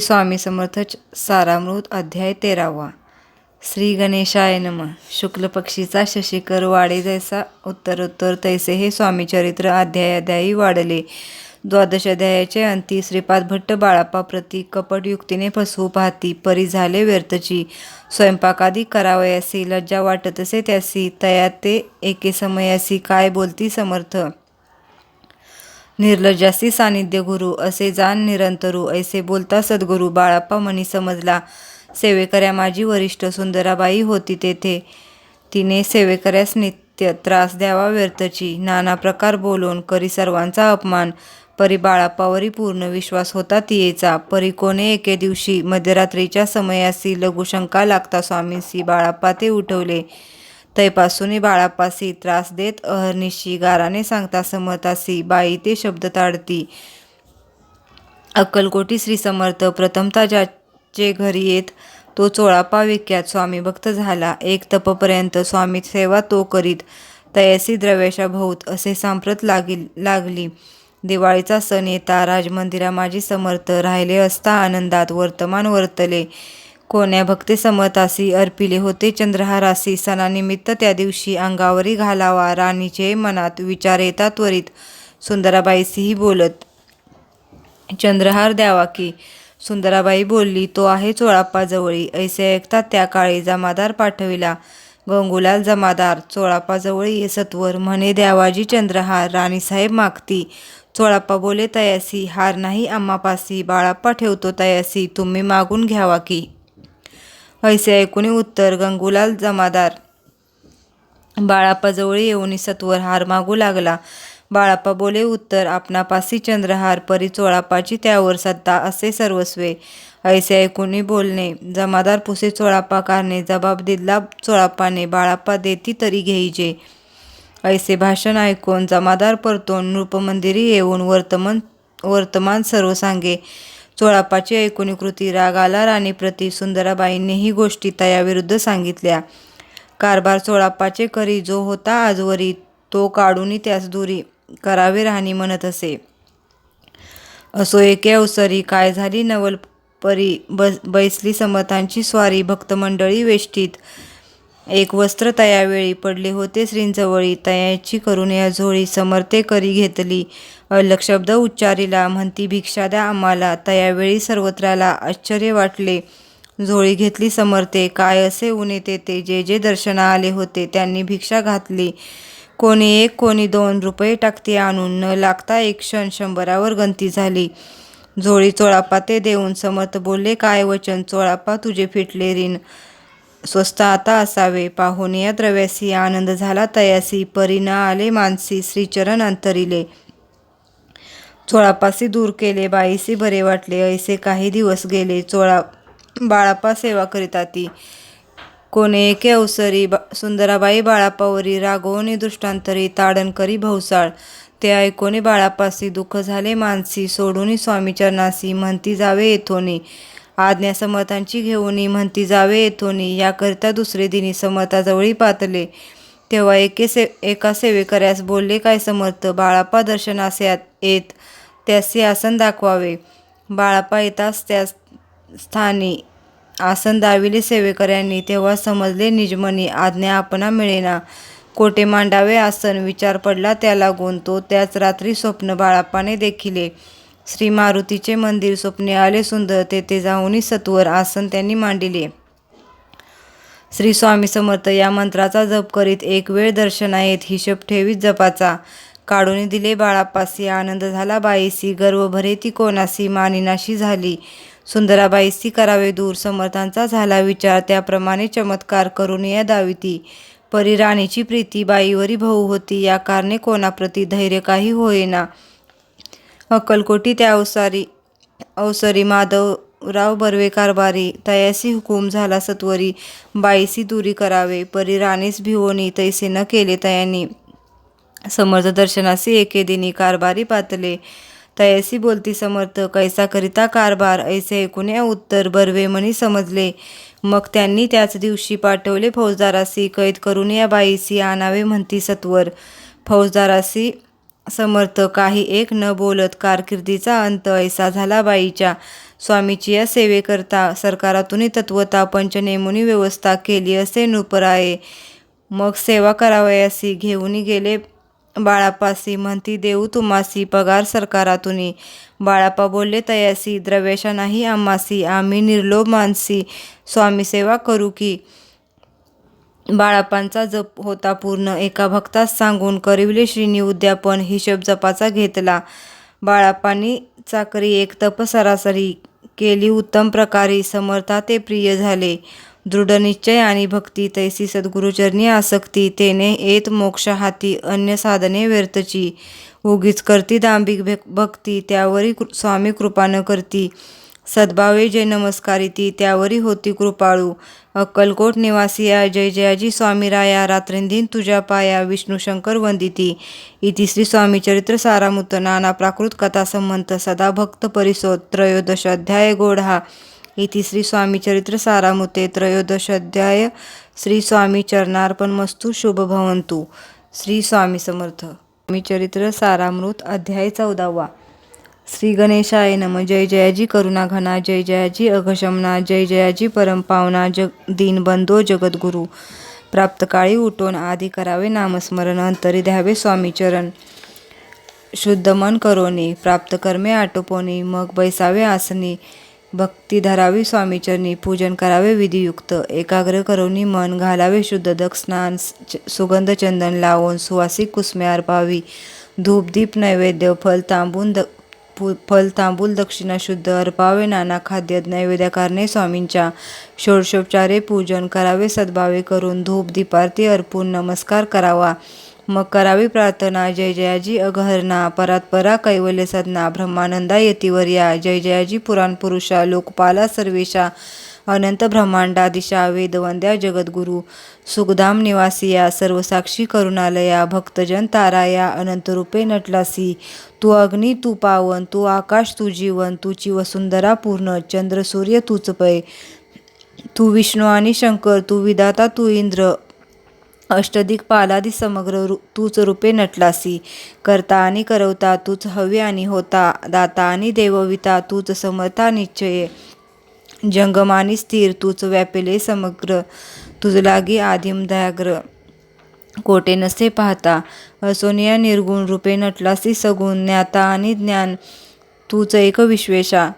स्वामी समर्थ सारामृत अध्याय 13. श्री गणेशाय नमः. शुक्ल पक्षीचा शशिकर वाढे जैसा उत्तरोत्तर तैसे हे स्वामीचरित्र अध्यायाध्यायी वाढले. द्वादश अध्यायाचे अंती. श्रीपाद भट्ट बाळाप्पा प्रति कपट युक्तीने फसवू पाहती, परी झाले व्यर्थची. स्वयंपाकादी करावयासी, लज्जा वाटतसे त्यासी, तया ते एके समयासी, काय बोलती समर्थ. निर्लज्जासी सानिध्य गुरु, असे जाण निरंतरू, ऐसे बोलता सद्गुरु. बाळाप्पा म्हणी समजला, सेवेकऱ्या माझी वरिष्ठ सुंदराबाई होती तेथे. तिने सेवेकऱ्यास नित्य त्रास द्यावा व्यर्थची. नाना प्रकार बोलून करी सर्वांचा अपमान. परी बाळाप्पावरी पूर्ण विश्वास होता तियेचा. परी कोणे एके दिवशी मध्यरात्रीच्या समयासी लघुशंका लागता स्वामींसी बाळाप्पा ते उठवले. तैपासून बाळाप्पासी त्रास देत अहर्निशी गाराने सांगता समर्थासी बाई ते शब्द ताडती. अक्कलकोटी श्री समर्थ प्रथमता ज्याचे घरी येत तो चोळाप्पा विख्यात स्वामी भक्त झाला. एक तपपर्यंत स्वामी सेवा तो करीत. तयासी द्रव्याशा बहुत असे सांप्रत लागली. दिवाळीचा सण येता राजमंदिरा माझी समर्थ राहिले असता आनंदात वर्तमान वर्तले. कोण्या भक्ते समर्थासी अर्पिले होते चंद्रहारासी. सणानिमित्त त्या दिवशी अंगावरी घालावा राणीचे मनात विचार येता त्वरित. सुंदराबाईसीही बोलत चंद्रहार द्यावा की. सुंदराबाई बोलली, तो आहे चोळाप्पा जवळी. ऐसे ऐकता त्या काळी जमादार पाठविला. गंगूलाल जमादार चोळाप्पा जवळी ये सत्वर, म्हणे द्यावाजी चंद्रहार, राणीसाहेब मागती. चोळाप्पा बोले तयासी, हार नाही आम्हापासी, बाळाप्पा ठेवतो तयासी, तुम्ही मागून घ्यावा की. ऐसे ऐकून उत्तर गंगूलाल जमादार बाळाप्पाजवळी येऊन सत्वर हार मागू लागला. बाळाप्पा बोले उत्तर, आपणापासी चंद्रहार, परी चोळाप्पाची त्यावर सत्ता असे सर्वस्वे. ऐसे ऐकून बोलणे जमादार पुसे चोळाप्पा कारणे, जबाब दिला चोळाप्पाने, बाळाप्पा देती तरी घेईजे. ऐसे भाषण ऐकून जमादार परतून नृपमंदिरी येऊन वर्तमान सर्व सांगे. चोळाप्पाची ऐकून कृती राग आला राणीप्रती. सुंदराबाईंनी ही गोष्टी तयाविरुद्ध सांगितल्या. कारभार चोळाप्पाचे करी जो होता आजवरी, तो काढून त्यास दुरी करावे राणी म्हणत असे. असो एके अवसरी काय झाली नवल, परी बैसली समर्थांची स्वारी, भक्तमंडळी वेष्टीत. एक वस्त्र तयावेळी पडले होते श्रींजवळी, तयाची करून या झोळी. समर्थे करी घेतली, अल्लख शब्द उच्चारिला, म्हणती भिक्षा द्या आम्हाला. तयावेळी सर्वत्राला आश्चर्य वाटले. झोळी घेतली समर्थे, काय असे ऊन तेथे. जे जे दर्शना आले होते त्यांनी भिक्षा घातली. कोणी 1 कोणी 2 रुपये टाकती आणून, न लागता एक क्षण 100वर गंती झाली. झोळी चोळाप्पा ते देऊन समर्थ बोलले, काय वचन चोळाप्पा तुझे फिटले ऋण, स्वस्त आता असावे. पाहून या द्रव्यासी आनंद झाला तयासी, परी न आले मानसी, श्रीचरण अंतरिले. चोळाप्पासी दूर केले, बाईसी बरे वाटले. ऐसे काही दिवस गेले. बाळाप्पा सेवा करीता ती. कोणे एके अवसरी सुंदराबाई बाळाप्पावरी रागवून दृष्टांतरी ताडण करी भवसाळ. ते ऐकोने बाळाप्पासी दुःख झाले मानसी, सोडून स्वामीचरणासी म्हणती जावे येथोनी. आज्ञा समर्थांची घेऊन म्हणती जावे येथोनी. याकरिता दुसरे दिनी समर्थाजवळी पातले. तेव्हा एका सेवेकऱ्यास बोलले, काय समर्थ, बाळाप्पा दर्शनास येत, त्यासी आसन दाखवावे. बाळाप्पा येताच त्या स्थानी आसन दाविले सेवेकऱ्यांनी. तेव्हा समजले निजमनी आज्ञा आपणा मिळेना. कोठे मांडावे आसन विचार पडला त्याला गुण. तो त्याच रात्री स्वप्न बाळाप्पाने देखिले. श्री मारुतीचे मंदिर स्वप्ने आले सुंदर, तेथे जाऊन सत्वर आसन त्यांनी मांडिले. श्री स्वामी समर्थ या मंत्राचा जप करीत एक वेळ दर्शना येत, हिशोब ठेवीत जपाचा. काढून दिले बाळाप्पासी, आनंद झाला बाईसी, गर्व भरे ती कोणासी, मानिनाशी झाली. सुंदराबाईसी करावे दूर, समर्थांचा झाला विचार, त्याप्रमाणे चमत्कार करून या दाविती. परी राणीची प्रीती बाईवरी भाऊ होती, या कारणे कोणाप्रती धैर्य काही होईना. अक्कलकोटी त्या अवसरी माधवराव बर्वे कारभारी, तयासी हुकूम झाला सत्वरी, बाईसी दुरी करावे. परी राणीस भिवोनी, तैसे न केले तयांनी. समर्थ दर्शनासी एके दिनी कारभारी पातले. तयासी बोलती समर्थ, कैसा करिता कारभार. ऐसे ऐकून उत्तर बर्वे म्हणी समजले. मग त्यांनी त्याच दिवशी पाठवले फौजदारासी, कैद करून या बाईसी आणावे म्हणती सत्वर. फौजदारासी समर्थ काही एक न बोलत. कारकिर्दीचा अंत ऐसा झाला बाईच्या. स्वामीची या सेवेकरता सरकारातून तत्वता पंचनेमुनी व्यवस्था केली असे नृपराये. मग सेवा करावयासी घेऊन गेले बाळापासी. म्हणती देऊ तुम्हासी पगार सरकारातुनी. बाळापा बोलले तयासी द्रव्याशा नाही आम्हासी. आम्ही निर्लोभ मानसी स्वामी सेवा करू की. बाळापांचा जप होता पूर्ण. एका भक्तास सांगून करिवले श्रीनी उद्यापन. हिशोब जपाचा घेतला. बाळापांनी चाकरी एक तप सरासरी केली उत्तम प्रकारे. समर्था ते प्रिय झाले. दृढ निश्चय आणि भक्ती तैसी सद्गुरुचरणी आसक्ती. तेने येत मोक्ष हाती अन्य साधने व्यर्थची. उगीच करती दांभिक भक्ती त्यावरी स्वामी कृपा न करती. सद्भावे जे नमस्कारिती त्यावरी होती कृपाळू. अक्कलकोट निवासिया जय जयाजी स्वामी राया. रात्रिंदिन तुझ्या पाया विष्णू शंकर वंदिती. इति श्री स्वामी चरित्र सारामृत. नाना प्राकृत कथा संमंत सदा भक्त परिसोत. त्रयोदश अध्याय गोढा. इति श्री स्वामी चरित्र सारामृते. त्रयोदश अध्याय. श्री स्वामी चरणार्पणमस्तु. शुभ भवन्तु. श्री स्वामी समर्थ. स्वामी चरित्र सारामृत अध्याय 14वा. श्री गणेशाय नम. जय जयाजी करुणा घना. जय जयाजी अघशमना. जय जयाजी परमपावना. दीनबंधो जगद्गुरु. प्राप्तकाळी उठून आधी करावे नामस्मरण. अंतरी द्यावे स्वामी चरण. शुद्ध मन करोनी. प्राप्त कर्मे आटोपोनी. मग बैसावे आसनी. भक्ती धरावी स्वामीचरणी. पूजन करावे विधियुक्त. एकाग्र करोनी मन. घालावे शुद्धदक स्नान. सुगंध चंदन लावून सुवासिक कुसमे अर्पावी. धूप दीप नैवेद्य फल तांबूल दक्षिणा शुद्ध अर्पावे. नाना खाद्य नैवेद्य कारणे स्वामींच्या. षोडशोपचारे पूजन करावे सद्भावे करून. धूप दीपारती अर्पून नमस्कार करावा. मग करावी प्रार्थना. जय जयाजी अगहरणा. परात्परा कैवल्य सदना. ब्रह्मानंदा यतिवर्या. जय जयाजी पुराण पुरुषा. लोकपाला सर्वेशा. अनंत ब्रह्मांडादिशा. वेदवंद्या जगद्गुरु. सुखधाम निवासिया. सर्वसाक्षी करुणालया. भक्तजन ताराया. अनंत रूपे नटलासी. तू अग्नी तू पावन. तू आकाश तू जीवन. तुची वसुंधरा पूर्ण. चंद्र सूर्य तूच पै. तू विष्णू आणि शंकर. तू विधाता तू इंद्र. अष्टदिक पालादी समग्र तूच रूपे नटलासी. करता आणि करवता तूच हवे आणि होता. दाता आणि देवविता तूच समर्था निश्चये. जंगम आणि स्थिर तूच व्यापिले समग्र. तुझ लागी आदिम दयाग्र कोटे नसे पाहता. असोनिया निर्गुण रूपे नटलासी सगुण. ज्ञाता आणि ज्ञान तूच एक विश्वेशा.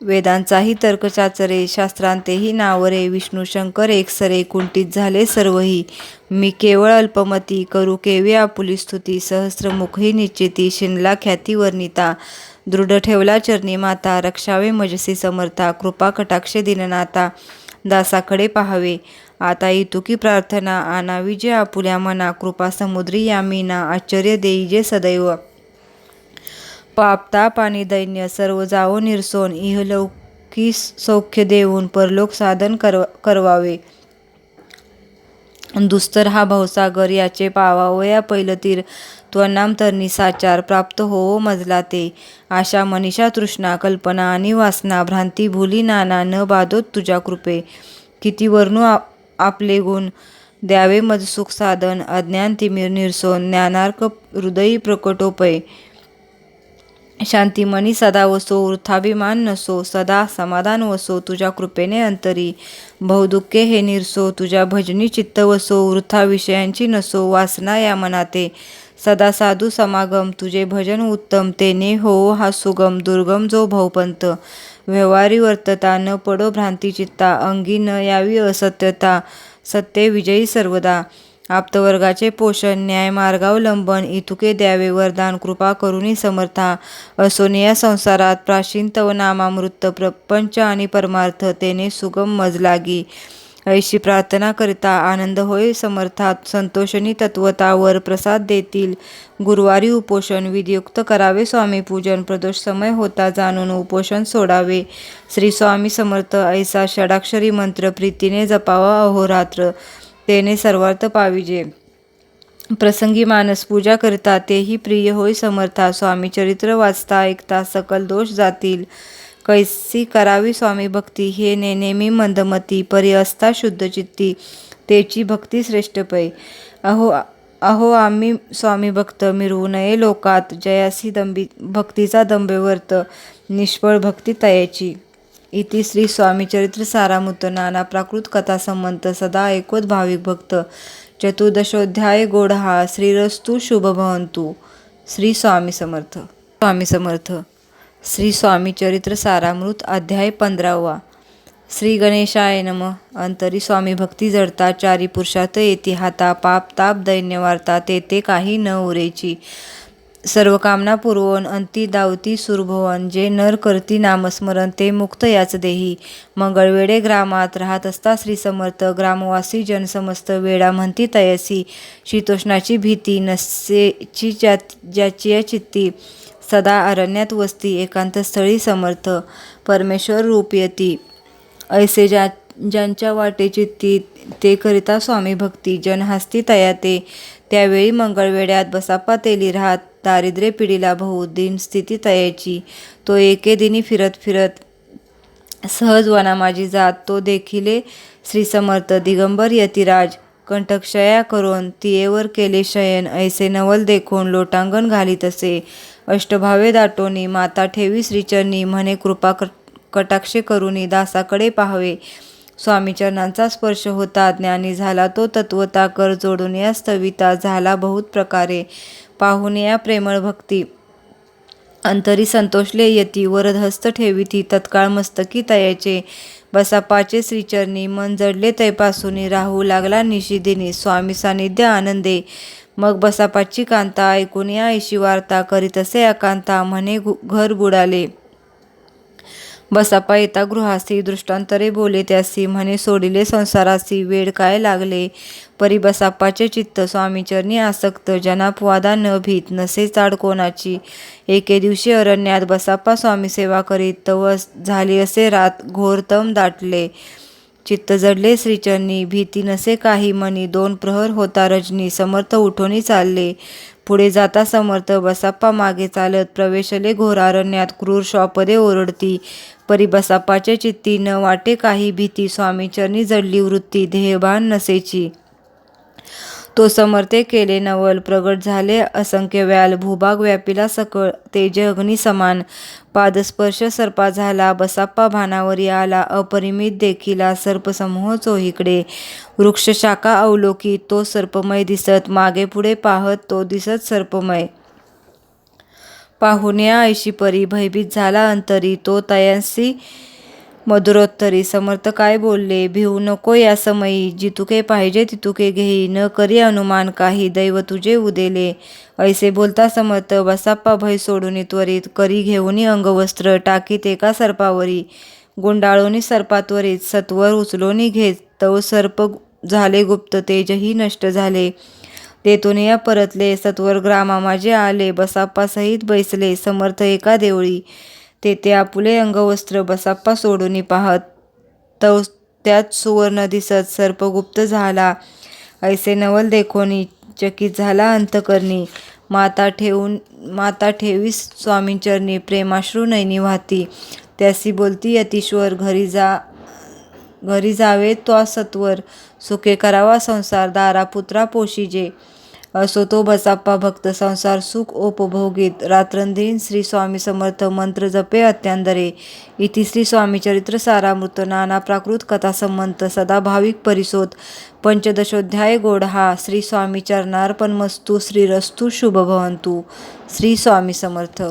वेदांचाही तर्क चाचरे. शास्त्रांतेही नावरे. विष्णू शंकर एकसरे. कुंठित झाले सर्वही. मी केवळ अल्पमती. करू केवी आपुली स्तुती. सहस्रमुखही निश्चिती. शिनला ख्याती वर्णिता. दृढ ठेवला चरणी माता. रक्षावे मजसी समर्था. कृपा कटाक्षे दीननाथा. दासाकडे पाहावे आता. इतुकी प्रार्थना. आणावी जे आपुल्या मना. कृपा समुद्री यामीना. आश्चर्य देई जे सदैव. पाप ताप आणि दैन्य सर्व जावो निरसोन. इहलौकी सौख्य देऊन परलोक साधन करवावे. दुस्तर हा भवसागर याचे पावावया पैलतीर. त्वनाम तरणी साचार प्राप्त होवो मजला ते. आशा मनीषा तृष्णा कल्पना आणि वासना. भ्रांती भुली नाना न बाधोत तुझ्या कृपे. किती वर्णू आपले गुण. द्यावे मज सुख साधन. अज्ञान तिमिर निरसोन. ज्ञानार्क हृदयी प्रकटोपय. शांतिमनी सदा वसो. वृथाभिमान नसो. सदा समाधान वसो. तुझ्या कृपेने अंतरी. बहुदुःखे हे निरसो. तुझ्या भजनी चित्त वसो. वृथा विषयांची नसो. वासना या मनाते. सदा साधू समागम. तुझे भजन उत्तम. तेने होवो हा सुगम. दुर्गम जो भवपंत. व्यवहारी वर्तता. न पडो भ्रांती चित्ता. अंगी न यावी असत्यता. सत्य विजयी सर्वदा. आप्तवर्गाचे पोषण. न्यायमार्गावलंबन. इतुके द्यावे वरदान. कृपा करुणी समर्था. असोनिया संसारात. प्राचीन तव नामामृत. प्रपंच आणि परमार्थ. तेने सुगम मज लागी. ऐशी प्रार्थना करिता आनंद होय समर्थात. संतोषणी तत्वता. वर प्रसाद देतील. गुरुवारी उपोषण. विधियुक्त करावे स्वामी पूजन. प्रदोष समय होता जाणून उपोषण सोडावे. श्री स्वामी समर्थ ऐसा षडाक्षरी मंत्र प्रीतीने जपावा अहोरात्र. तेने सर्वार्थ पाविजे. प्रसंगी मानस पूजा करता तेही प्रिय होय समर्था. स्वामी चरित्र वाचता ऐकता सकल दोष जातील. कैसी करावी स्वामी भक्ती. हे नेनेमी मंदमती. परी असता शुद्ध चित्ती. तेची भक्ती श्रेष्ठ पै. अहो अहो आम्ही स्वामी भक्त मिरवू नये लोकात, जयासी भक्तीचा दंभेवर्त, निष्फळ भक्ती तयाची. इति श्री स्वामीचरित्र सारामृत नाना प्राकृत कथा संमंत सदा ऐकोत भाविक भक्त. चतुर्दशोध्याय गोडहा. श्रीरस्तु शुभ भवंतु. श्री स्वामी समर्थ. स्वामी समर्थ. श्री स्वामी चरित्र सारामृत अध्याय 15वा. श्री गणेशाय नमः. अंतरी स्वामी भक्ती जडता, चारी पुरुषार्थ येती हाता, पाप ताप दैन्य वार्ता, तेथे काही न उरेची. सर्व कामना पुरवून अंती दावती सुरभवन, जे नर करती नामस्मरण ते मुक्त याच देही. मंगळवेढे ग्रामात राहत असता श्री समर्थ, ग्रामवासी जन समस्त वेळा म्हणती तयसी. शीतोष्णाची भीती नसेची ज्याची चित्ती, सदा अरण्यात वस्ती, एकांत स्थळी समर्थ परमेश्वर रूप येती. ऐसे ज्यांच्या वाटे चित्ती, ते करिता स्वामी भक्ती, जन हस्ती तया ते. त्यावेळी मंगळवेढ्यात बसापा तेली राहत, दारिद्र्य पिढीला बहु दिन स्थिती तयाची. तो एके दिनी फिरत फिरत सहज वना माझी जात, तो देखिले श्री समर्थ दिगंबर यतिराज, कंठक्षया करून तियेवर केले शयन. ऐसे नवल देखून लोटांगण घालीत असे, अष्टभावे दाटोनी माता ठेवी श्रीचरणी, म्हणे कृपा कटाक्षे करुनी दासाकडे पाहावे. स्वामीचरणांचा स्पर्श होता, ज्ञानी झाला तो तत्वता, कर जोडून या स्तविता, झाला बहुत प्रकारे. पाहून या प्रेमळ भक्ती, अंतरी संतोषले यती, वरदहस्त ठेविती तत्काळ मस्तकी तयाचे. बसापाचे श्रीचरणी, मन जडले तैपासूनी, राहू लागला निशिदिनी, स्वामी सानिध्य आनंदे. मग बसापाची कांता, ऐकून या ऐशी वार्ता, करीत असे एकांता, म्हणे घर बुडाले. बसापा येता गृहासी, दृष्टांतरे बोले त्यासी, म्हणे सोडिले संसारासी, वेळ काय लागले. परी बसापाचे चित्त स्वामीचरणी आसक्त, जनापवादा न भीत, नसे चाड कोणाची. एके दिवशी अरण्यात बसापा स्वामी सेवा करीत, तव झाली असे रात, घोरतम दाटले. चित्त जडले श्रीचरणी, भीती नसे काही मनी, 2 प्रहर होता रजनी, समर्थ उठोनी चालले. पुढे जाता समर्थ, बसाप्पा मागे चालत, प्रवेशले घोर अरण्यात, क्रूर श्वापदे ओरडती. परी बसाप्पाचे चित्ती, न वाटे काही भीती, स्वामीचरणी जडली वृत्ती, ध्येयभान नसेची. तो समर्थे केले नवल, प्रगट झाले असंख्य व्याल, भूभाग व्यापिला सकळ, तेज अग्नी समान. पादस्पर्श सर्पा झाला, बसाप्पा भानावरी आला, अपरिमित देखिला सर्पसमूह चोहीकडे. वृक्ष शाखा अवलोकी, तो सर्पमय दिसत, मागे पुढे पाहत तो दिसत सर्पमय. पाहून या ऐशी परी, भयभीत झाला अंतरी, तो तयांसी मधुरोत्तरी. समर्थ काय बोलले, भिवू नको या समयी, जितुके पाहिजे तितुके घेई, न करी अनुमान काही, दैव तुझे उदेले. ऐसे बोलता समर्थ, बसाप्पा भय सोडून त्वरित, करी घेऊनी अंगवस्त्र, टाकीत एका सर्पावरी, गुंडाळोनी सर्पात्वरित, सत्वर उचलोनी घेत, तव सर्प झाले गुप्त, तेजही नष्ट झाले. तेथून या परतले, सत्वर ग्रामा माझे आले, बसाप्पा सहित बैसले. समर्थ एका देवळी, तेथे आपुले अंगवस्त्र, बसाप्पा सोडून पाहत, तव त्यात सुवर्ण दिसत, सर्प गुप्त झाला. ऐसे नवल देखोनी, चकित झाला अंतकरणी. माता ठेवी स्वामींचरणी, प्रेमाश्रू नयनी वाहती. त्यासी बोलती यतीश्वर, घरी जावे तो सत्वर, सुखे करावा संसार, दारा पुत्रा पोशिजे. असो तो बसाप्पा भक्त, संसार सुख उपभोगीत, रात्रंदिन श्री स्वामी समर्थ मंत्र जपे अत्यांदरे. इति श्री स्वामीचरित्र सारामृत नाना प्राकृत कथा संमंत सदा भाविक परिसोत. पंचदशोध्याय गोडहा. श्री स्वामी चरणार्पणमस्तु. श्रीरस्तु शुभ भवंतु. श्री स्वामी समर्थ.